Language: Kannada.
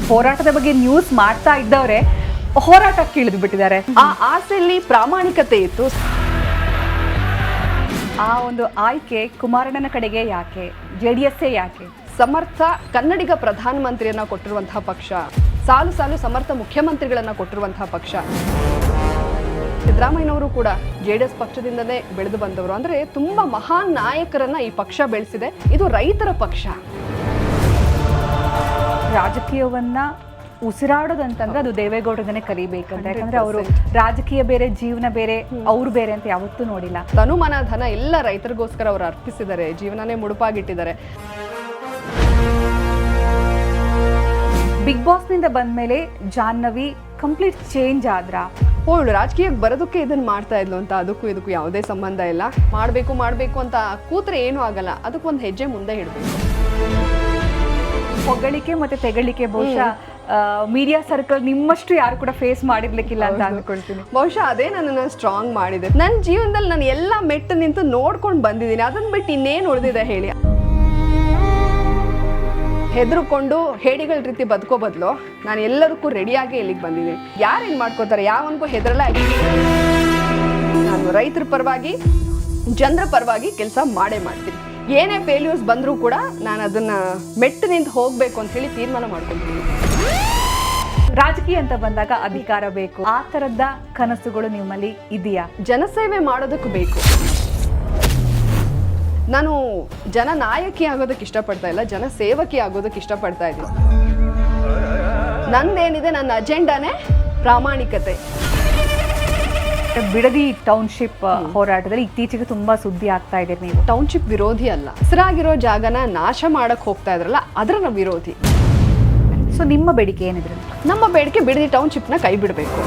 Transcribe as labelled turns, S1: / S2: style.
S1: ಹೋರಾಟದ ಬಗ್ಗೆ ನ್ಯೂಸ್ ಮಾಡ್ತಾ ಇದ್ದವರೇ ಹೋರಾಟಕ್ಕೆ ಇಳಿದು ಬಿಟ್ಟಿದ್ದಾರೆ.
S2: ಆ ಆಸೆಯಲ್ಲಿ ಪ್ರಾಮಾಣಿಕತೆ ಇತ್ತು.
S1: ಆ ಒಂದು ಆಯ್ಕೆ ಕುಮಾರಣ್ಣನ ಕಡೆಗೆ ಯಾಕೆ, JDS ಯಾಕೆ?
S2: ಸಮರ್ಥ ಕನ್ನಡಿಗ ಪ್ರಧಾನಮಂತ್ರಿಯನ್ನ ಕೊಟ್ಟಿರುವಂತಹ ಪಕ್ಷ, ಸಾಲು ಸಾಲು ಸಮರ್ಥ ಮುಖ್ಯಮಂತ್ರಿಗಳನ್ನ ಕೊಟ್ಟಿರುವಂತಹ ಪಕ್ಷ. ಸಿದ್ದರಾಮಯ್ಯನವರು ಕೂಡ JDS ಪಕ್ಷದಿಂದಲೇ ಬೆಳೆದು ಬಂದವರು. ಅಂದ್ರೆ ತುಂಬಾ ಮಹಾನ್ ನಾಯಕರನ್ನ ಈ ಪಕ್ಷ ಬೆಳೆಸಿದೆ. ಇದು ರೈತರ ಪಕ್ಷ.
S1: ರಾಜಕೀಯವನ್ನ ಉಸಿರಾಡೋದಂತಂದ್ರೆ ಅದು ದೇವೇಗೌಡರನ್ನೇ ಕಲಿಬೇಕಂತ. ಯಾಕಂದ್ರೆ ಅವರು ರಾಜಕೀಯ ಬೇರೆ, ಜೀವನ ಬೇರೆ, ಅವ್ರು ಬೇರೆ ಅಂತ ಯಾವತ್ತೂ ನೋಡಿಲ್ಲ.
S2: ತನುಮನ ಧನ ಎಲ್ಲ ರೈತರಿಗೋಸ್ಕರ ಅವರು ಅರ್ಪಿಸಿದ್ದಾರೆ, ಜೀವನನೇ ಮುಡುಪಾಗಿಟ್ಟಿದ್ದಾರೆ.
S1: ಬಿಗ್ ಬಾಸ್ ನಿಂದ ಬಂದ್ಮೇಲೆ ಜಾಹ್ನವಿ ಕಂಪ್ಲೀಟ್ ಚೇಂಜ್ ಆದ್ರ?
S2: ಅವಳು ರಾಜಕೀಯಕ್ಕೆ ಬರೋದಕ್ಕೆ ಇದನ್ನ ಮಾಡ್ತಾ ಇದ್ಲು ಅಂತ ಅದಕ್ಕೂ ಇದಕ್ಕೂ ಯಾವುದೇ ಸಂಬಂಧ ಇಲ್ಲ. ಮಾಡಬೇಕು ಅಂತ ಕೂತ್ರೆ ಏನೂ ಆಗಲ್ಲ, ಅದಕ್ಕೊಂದು ಹೆಜ್ಜೆ ಮುಂದೆ ಇಡಬೇಕು.
S1: ಹೊಗಳಿಕೆ ಮತ್ತೆ ತೆಗಳಿಕೆ ಬಹುಶಃ ಮೀಡಿಯಾ ಸರ್ಕಲ್ ನಿಮ್ಮಷ್ಟು ಯಾರು ಕೂಡ ಫೇಸ್ ಮಾಡಿರ್ಲಿಕ್ಕಿಲ್ಲ ಅಂತ ಅಂದ್ಕೊಳ್ತೀನಿ.
S2: ಬಹುಶಃ ಅದೇ ನನ್ನನ್ನು ಸ್ಟ್ರಾಂಗ್ ಮಾಡಿದೆ. ನನ್ನ ಜೀವನದಲ್ಲಿ ನಾನು ಎಲ್ಲ ಮೆಟ್ಟು ನಿಂತು ನೋಡ್ಕೊಂಡು ಬಂದಿದ್ದೀನಿ. ಅದನ್ನ ಬಿಟ್ಟು ಇನ್ನೇನು ಉಳಿದಿದೆ ಹೇಳಿ? ಹೆದರ್ಕೊಂಡು ಹೇಡಿಗಳ ರೀತಿ ಬದುಕೋ ಬದಲು ನಾನು ಎಲ್ಲದಕ್ಕೂ ರೆಡಿಯಾಗಿ ಇಲ್ಲಿಗೆ ಬಂದಿದ್ದೀನಿ. ಯಾರೇನು ಮಾಡ್ಕೋತಾರೆ, ಯಾವನಿಗೂ ಹೆದರಲ್ಲ. ನಾನು ರೈತರ ಪರವಾಗಿ, ಜನರ ಪರವಾಗಿ ಕೆಲಸ ಮಾಡೇ ಮಾಡ್ತೀನಿ. ಏನೇ ಫೇಲ್ಯೂರ್ಸ್ ಬಂದರೂ ಕೂಡ ನಾನು ಅದನ್ನ ಮೆಟ್ಟು ನಿಂತು ಹೋಗಬೇಕು ಅಂತ ಹೇಳಿ ತೀರ್ಮಾನ ಮಾಡ್ಕೊಳ್ತೀನಿ.
S1: ರಾಜಕೀಯ ಅಂತ ಬಂದಾಗ ಅಧಿಕಾರ ಬೇಕು, ಆ ತರದ ಕನಸುಗಳು ನಿಮ್ಮಲ್ಲಿ ಇದೆಯಾ?
S2: ಜನಸೇವೆ ಮಾಡೋದಕ್ಕೂ ಬೇಕು. ನಾನು ಜನನಾಯಕಿ ಆಗೋದಕ್ಕೆ ಇಷ್ಟಪಡ್ತಾ ಇಲ್ಲ, ಜನಸೇವಕಿ ಆಗೋದಕ್ಕೆ ಇಷ್ಟಪಡ್ತಾ ಇದ್ದೀನಿ. ನಂದೇನಿದೆ, ನನ್ನ ಅಜೆಂಡಾನೇ ಪ್ರಾಮಾಣಿಕತೆ.
S1: ಬಿಡದಿ ಟೌನ್ಶಿಪ್ ಹೋರಾಟದಲ್ಲಿ ಇತ್ತೀಚೆಗೆ ತುಂಬಾ ಸುದ್ದಿ ಆಗ್ತಾ ಇದೆ. ನೀವು
S2: ಟೌನ್ಶಿಪ್ ವಿರೋಧಿ ಅಲ್ಲ, ಹಸಿರಾಗಿರೋ ಜಾಗನ ನಾಶ ಮಾಡಕ್ ಹೋಗ್ತಾ ಇದ್ರಲ್ಲ, ಅದರ ವಿರೋಧಿ.
S1: ಸೊ ನಿಮ್ಮ ಬೇಡಿಕೆ ಏನಿದ್ರೆ?
S2: ನಮ್ಮ ಬೇಡಿಕೆ ಬಿಡದಿ ಟೌನ್ಶಿಪ್ನ ಕೈ ಬಿಡಬೇಕು.